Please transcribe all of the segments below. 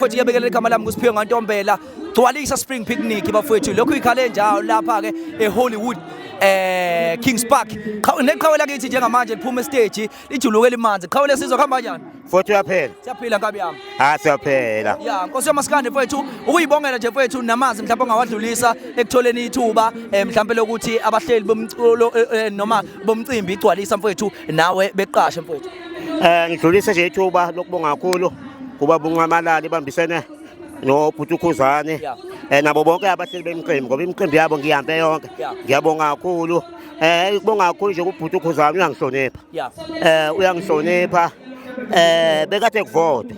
Futhi yabekela igama lami kuSiphiwe Ngantombela gcwalisa Spring Picnic bafowethu lokhu ikhale njalo lapha ke eHollywood Kings Park neqhawe lakithi njengamanje liphuma estage lijuluke limanzi qhawe lesizwe kuhamba kanjani Futhi uyaphela siyaphila nkabi yami siyaphela ya Nkosi yaMaskandi mfowethu ukuyibongela nje mfowethu namazi mhlawumbe ongawadlulisa ekutholeni ithuba mhlawumbe lokuthi abahleli bomculo noma bomcimbi igcwalisa mfowethu nawe beqashe mfowethu ngidlulise nje ithuba lokubonga kakhulu kuba bunqamalali bambisene noBhutukhuzane nabo bonke abahleli bemicimbi ngoba imicimbi yabo ngihambe yonke ngiyabonga kakhulu ukubonga kakhulu nje kuBhutukhuzane uyangihlonipha bekade kuvota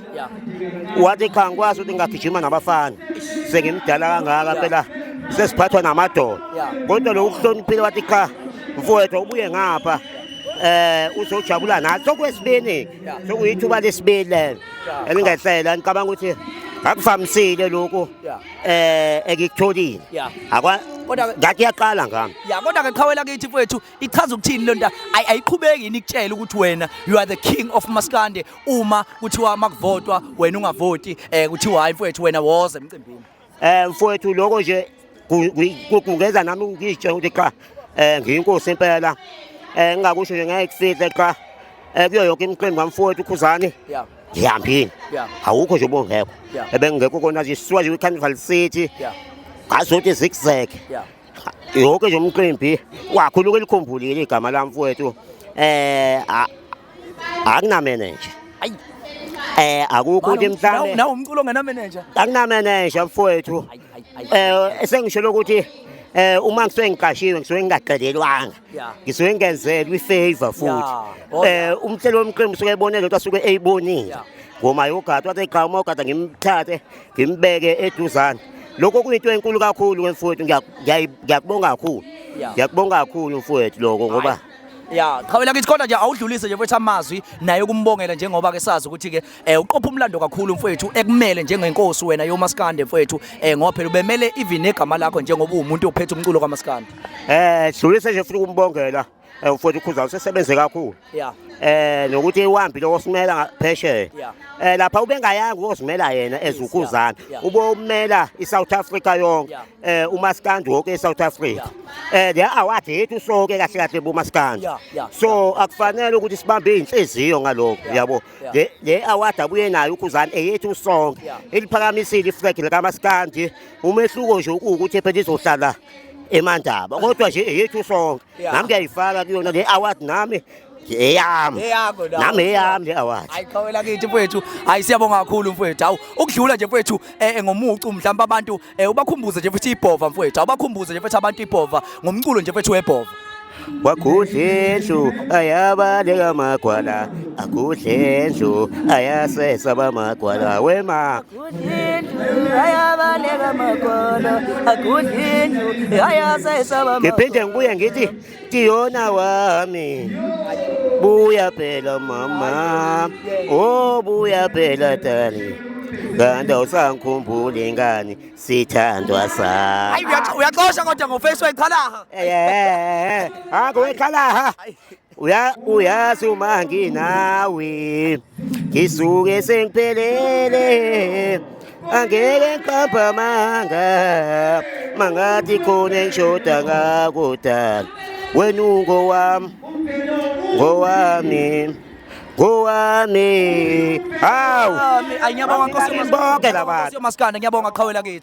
wathi cha ngikwazi ukuthi ngagijima nabafana sengimdala kangaka phela sesiphathwa namadoda kodwa lo ukuhloniphile wathi cha mfowethu ubuye ngapha uzojabula nathi sokwesibini sokuyithuba lesibili lelo elingehlela ngicabanga ukuthi akuvamisile lokho ekutholile kodwa ngathi yaqala ngami kodwa ke qhawe lakithi mfowethu ichaza ukuthini le nto ayiqhubeki yini ikutshela ukuthi wena you are the king of Maskandi uma kuthiwa makuvotwa wena ungavoti kuthiwa hayi mfowethu wena woza emcimbini mfowethu lokho nje kungeza nami ngitshela ukuthi cha ngiyinkosi impela ngingakusho nje ngeke kufihle cha kuyo yonke imicimbi kamfowethu uKhuzane ngihambile awukho nje obongekho ebengekho kona nje sisiwa nje kwiCarnival City ngazothi zigzag yonke nje umcimbi wakhuluka elikhumbulile igama lami mfowethu akunamanager akukho ukuthi mhlawumbe nawo umculo ongena manager akunamanager mfowethu esengisho ukuthi uma ngisuke ngiqashiwe ngisuke ngingaqedelwanga ngisuke ngenzelwe ifavor futhi umhlelo womqembu usuke ebonele ukuthi asuke eyibonile ngoma yogada wathi cha uma ugada ngimthathe ngimbeke eduzane lokho kuyinto enkulu kakhulu mfowethu ngiyakubonga kakhulu ngiyakubonga kakhulu mfowethu lokho ngoba qhawe lakithi kodwa nje awudlulise nje mfowethu amazwi naye ukumbongela njengoba ke sazi ukuthi ke uqopha umlando kakhulu mfowethu ekumele njengenkosi wena yoMaskandi mfowethu ngoba phela ubemele even egama lakho njengoba umuntu ophethe umculo kaMaskandi sidlulise nje futhi ukumbongela mfowethu uKhuzane usesebenze kakhulu nokuthi uhambile wosimela ngaphesheya lapha ubengayanga uyosimela yena ezuKhuzane ubomela iSouth Africa yonke uMaskandi wonke eSouth Africa le award yethu sonke kahle kahle boMaskandi so akufanele ukuthi sibambe inhliziyo ngalokho yabo le award abuye nayo uKhuzane eyethu sonke eliphakamisile iflag likaMaskandi umehluko nje ukuthi phela izohlala eMandaba kodwa nje eyethu sonke nami ngiyayifaka kuyona le award nami eyami nami eyami le award ayiqhawe lakithi mfowethu siyabonga kakhulu mfowethu hawu ukudlula nje mfowethu ngomucu mhlawumbe abantu ubakhumbuze nje futhi ibhova mfowethu awubakhumbuze nje futhi abantu ibhova ngomculo nje mfowethu webhova wakudlendlu ayabaleka magwala akudlendlu ayasesa bamagwala wema akudlendlu ayabaleka magwala akudlendlu ayasesa bamagwala ngiphinde ngibuye ngithi tiyona wami buya phela mama buya phela tani kanti awusangikhumbuli ingane sithandwa sami uyaxosha kodwa ngoface wekhalaha wekhalaha uyazi uma nginawe ngisuke sengiphelele angeke ngiqapha manga mangathi khona engishoda ngakudala wena ungowami hawu ngiyabonga Nkosi bonke labantu yoMaskandi ngiyabonga qhawe lakithi